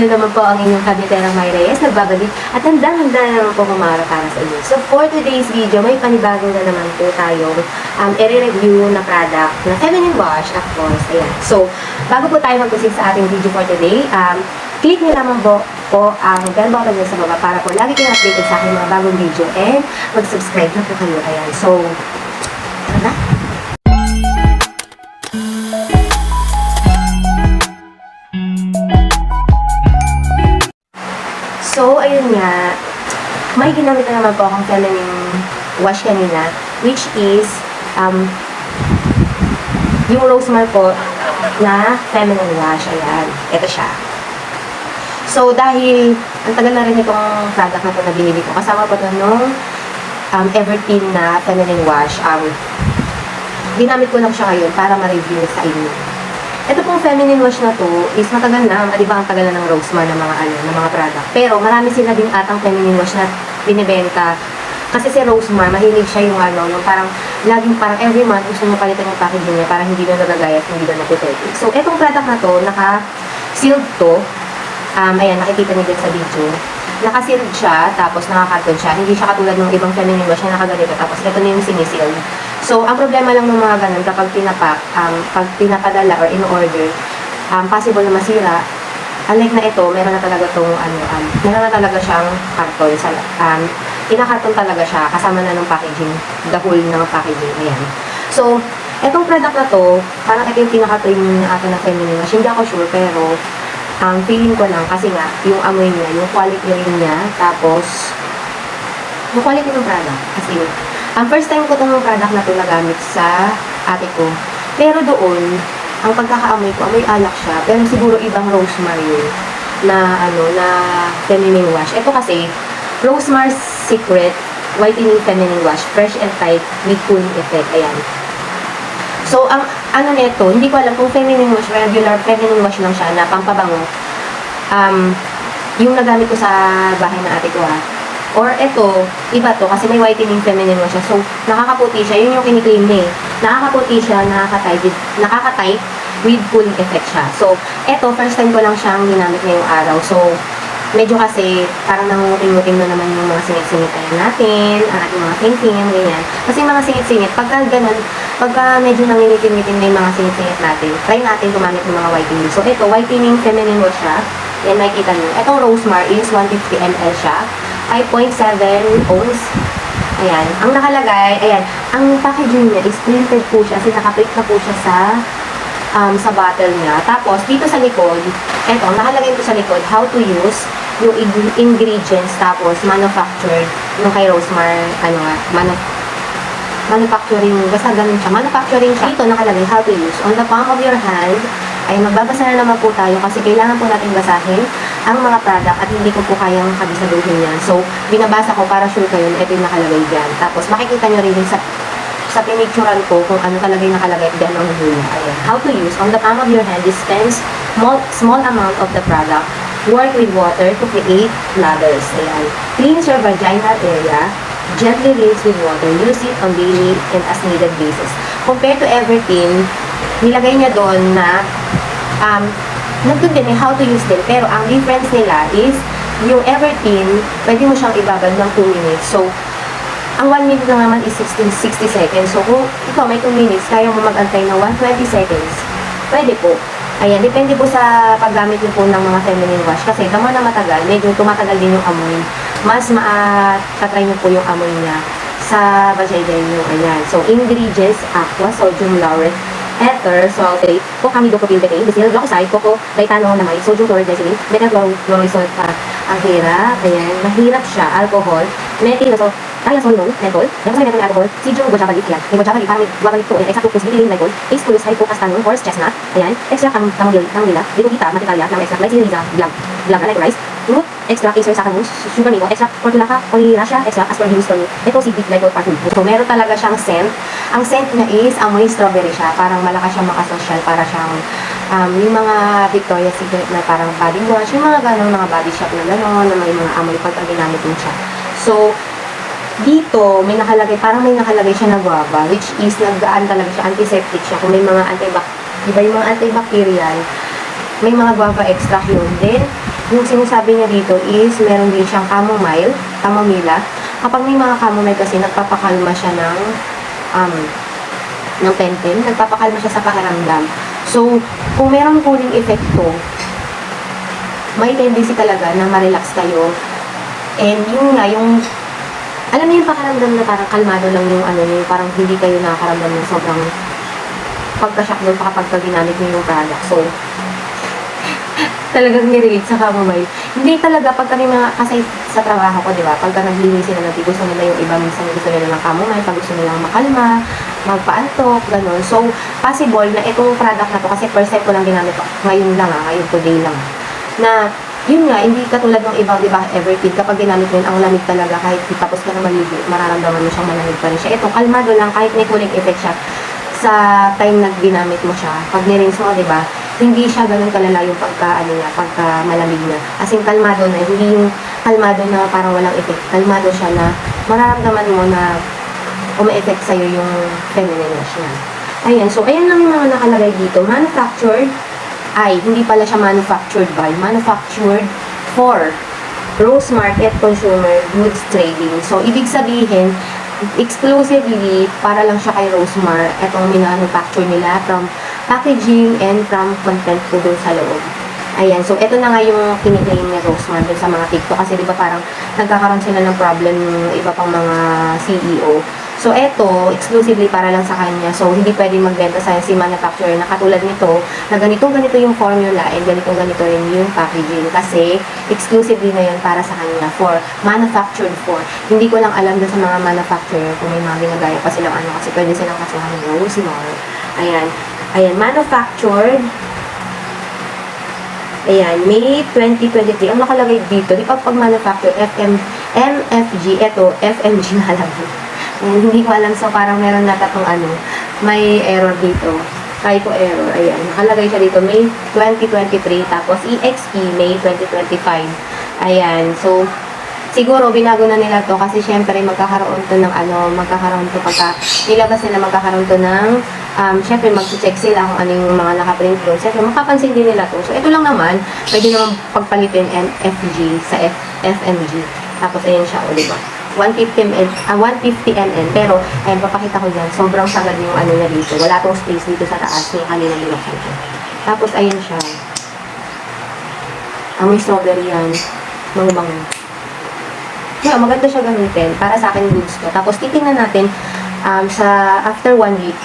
Sino naman po ang inyong kabiterang May Reyes, nagbabalik at handa-handa na naman po kumara para sa inyo. So for today's video, may panibago na naman po tayong i-review na product na feminine wash, of course. Ayan. So, bago po tayo mag-proceed sa ating video for today, click nyo naman po ang bell button nyo sa baba para po lagi kayong updated sa aking mga bagong video and mag-subscribe na po kayo. Ayan. So, tara na. So, ayun nga, may ginamit na naman po akong feminine wash kanina, which is, yung Rosemar po na feminine wash. Ayan, ito siya. So, dahil, ang tagal na rin itong product na ito na binili ko, kasama po ito nung Everteen na feminine wash. Ginamit ko lang siya ngayon para ma-review sa inyo. Ito pong feminine wash na to is matagal na, di ba ang tagal na ng Rosemar ng mga product. Pero marami sila din atang feminine wash na binibenta. Kasi si Rosemar, mahilig siya yung yung parang laging parang every month gusto niya palitan yung packaging niya para hindi na nagagayat, hindi na naputetik. So, etong product na to, naka-sealed to. Ayan, nakikita niyo din sa video. Naka-sealed siya, tapos naka-carton siya. Hindi siya katulad ng ibang feminine wash na nakaganito. Tapos ito na yung sinisealed. So, ang problema lang ng mga ganun, kapag pinapak, pag pinapadala or in-order, possible na masira. Unlike na ito, meron na talaga itong, meron na talaga siyang karton. Ina-karton talaga siya, kasama na ng packaging, the whole ng packaging. Ayan. So, etong product na to, parang ito yung pinaka-premium na atin na feminine wash. Hindi ako sure, pero, feeling ko lang, kasi nga, yung amoy niya, yung quality rin niya, tapos, yung quality ng product, kasi, ang first time ko itong product na ito nagamit sa ate ko. Pero doon, ang pagkakaamoy ko, amoy alak siya. Pero siguro ibang Rosemar yun na, na feminine wash. Ito kasi, Rosemar Secret Whitening Feminine Wash. Fresh and tight with cooling effect. Ayan. So, ang nito, hindi ko alam kung feminine wash, regular feminine wash lang siya na pampabango. Yung nagamit ko sa bahay ng ate ko Or ito, iba to, kasi may whitening feminine wash siya. So, nakakaputi siya. Yun yung kiniklaim niya eh. Nakakaputi siya, nakaka-tight with cooling effect siya. So, ito, first time ko lang siyang ginamit ngayong araw. So, medyo kasi, parang nangunguting-nguting na naman yung mga singit-singit natin, ang ating mga thinking, ganyan. Kasi mga singit-singit, pagka ganun, pagka medyo nangingitin-ngitin na yung mga singit-singit natin, try natin gumamit ng mga whitening. So, ito, whitening feminine wash siya. Yan, makikita nyo. Itong Rosemar is 150 ml siya. 5.7 ounce. Ayan. Ang nakalagay, ayan, ang packaging niya is printed po siya, kasi nakaprint na po siya sa bottle niya. Tapos, dito sa likod, eto, nakalagay po sa likod, how to use yung ingredients, tapos manufactured, yung kay Rosemar, manufacturing, basta ganun siya, manufacturing siya. Dito nakalagay, how to use, on the palm of your hand. Ay, magbabasa na naman po tayo kasi kailangan po natin basahin ang mga product at hindi ko po kayang kabisaduhin yan. So, binabasa ko para sure kayo na ito yung nakalagay dyan. Tapos, makikita nyo rin sa pinicturan ko kung ano talaga yung nakalagay dyan ang hula. Ayan. How to use. On the palm of your hand, dispense small amount of the product. Work with water to create ladders. Ayan. Cleanse your vaginal area. Gently rinse with water. Use it on daily and as needed basis. Compared to Everteen, nilagay niya doon na nandun din how to use din. Pero ang difference nila is yung Everteen, pwede mo siyang ibabad ng 2 minutes. So, ang 1 minute lang naman is 60 seconds. So, kung ikaw may 2 minutes, kaya mo mag-antay ng 120 seconds. Pwede po. Ayan, depende po sa paggamit niyo po ng mga feminine wash. Kasi damo na matagal, medyo tumatagal din yung amoy. Mas matatry niyo po yung amoy niya sa vagina niyo. Ayan. So, ingredients, aqua, sodium lauryl, ether, sulfate, cocamidocopilbetane, bisil, glycoside, coco, diethanonamide, sodium chloride glycerine, metachloroisol ang hirap. Ayan, mahirap siya. Alcohol, thiazolone, menthol, methyl alcohol, cedrum guajava leaf, yan. May guajava leaf, parang may guava leaf to, extra fructose, butylene glycol, ace hypocastanol, horse chestnut, ayan, extra camomilla, ligogita, mantecalia, ng extra glycerina, blanca, liquorice, root, extra acer saccharose, sugar maple, extra portulaca, polyracia, extra aspergillus tonui, ito si glycol parfum. So, meron talaga siyang scent. Ang scent niya is amoy strawberry siya, parang malakas siyang makasosyal, para siyang yung mga Victoria's Secret na parang body wash, yung mga ganong mga body shop na gano'n, na may mga amoy pagka ginamit mo siya. So, dito, may nakalagay siya na guava, which is naggaan talaga siya, antiseptic siya. Kung may mga diba yung mga antibacterial, may mga guava extract yun. Then, yung sinasabi niya dito is meron din siyang chamomilla. Kapag may mga chamomile kasi, nagpapakalma siya ng pen-pen, nagpapakalma siya sa pakiramdam. So, kung meron cooling effect to, may tendency talaga na ma-relax kayo. And yun nga, alam niyo yung pakiramdam na parang kalmado lang yung yung parang hindi kayo nakakaramdam ng sobrang pagka-shock doon kapag ginamit niyo yung product. So, talagang nirelate sa chamomile. Hindi talaga, pag kami kasi sa trabaho ko, di ba, pagka naglinis sila natin, gusto nila yung iba, minsan gusto nila ng chamomile, pag gusto nila makalma, magpaantok, gano'n. So, possible na itong product na to, kasi first time ko lang ginamit ngayon lang, ngayon today lang, na, yun nga, hindi katulad ng ibang, di ba, Everfeed, kapag ginamit mo yun, ang lamig talaga, kahit tapos ka na maligo, mararamdaman mo siyang malamig pa rin siya. Ito, kalmado lang, kahit may cooling effect siya, sa time na ginamit mo siya, pag nirinse mo, di ba, hindi siya ganun kalala yung pagka malamig na. As in, kalmado na, hindi yung kalmado na parang walang effect. Kalmado siya na mararamdaman mo na uma-effect sa'yo yung feminineness niya. Ayan, so ayan lang yung mga nakalagay dito. Manufactured, hindi pala siya manufactured by, manufactured for Rose Market Consumer Goods Trading. So, ibig sabihin, exclusively para lang siya kay Rosemar, etong minanufacture nila from packaging and from content po dun sa loob. Ayan, so ito na nga yung kiniklaim ni Rosemar dun sa mga TikTok kasi di ba parang nagkakaroon sila ng problem yung iba pang mga CEO. So ito, exclusively para lang sa kanya. So hindi pwedeng magbenta sa si manufacturer na katulad nito, na ganito yung formula and ganito rin yung packaging kasi exclusively na yun para sa kanya for manufactured for. Hindi ko lang alam dun sa mga manufacturer kung may mga ginagaya pa silang kasi pwede silang kasuhan ng Rosemar. Ayan, manufactured. Ayan, May 2023. Ang nakalagay dito, di pa pag manufacture, MFG, eto, FMG nakalagay. Ayan, hindi ko alam, so parang meron na tatong may error dito. Typo error, ayan. Nakalagay siya dito, May 2023, tapos EXP, May 2025. Ayan, so, siguro binago na nila to kasi syempre magkakaroon to ng pagka nilabas nila magkakaroon to ng syempre mag-check sila kung ano yung mga nakaprint doon. Syempre makapansin din nila to. So ito lang naman, pwede naman pagpalitin MFG sa FMG. Tapos ayan siya, diba? 150 ml. Pero, ayan, papakita ko dyan. Sobrang sagad yung niya dito. Wala tong space dito sa taas. Yung kanina niloksan ko. Tapos, ayan siya. May strawberry yan. Mango-mango. Yeah, maganda siya gamitin. Para sa akin, goods to. Tapos, titingnan natin, after 1 week,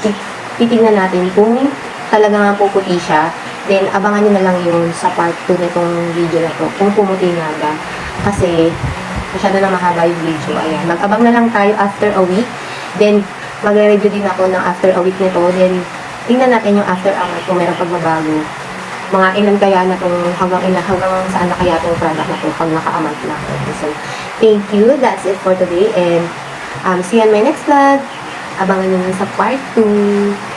titingnan natin kung talaga nga puputi siya. Then, abangan nyo na lang yun sa part 2 nitong video na to. Kung pumuti nga ba. Kasi, masyado na mahaba yung video. Ayan. Mag-abang na lang tayo after a week. Then, magre-review din ako ng after a week nito. Then, tingnan natin yung after a month kung meron pagbabago. Mga ilan kaya na itong hanggang saan na kaya itong product na ito pag naka-amount na. So, thank you. That's it for today. And, see you on my next vlog. Abangan nyo sa part 2.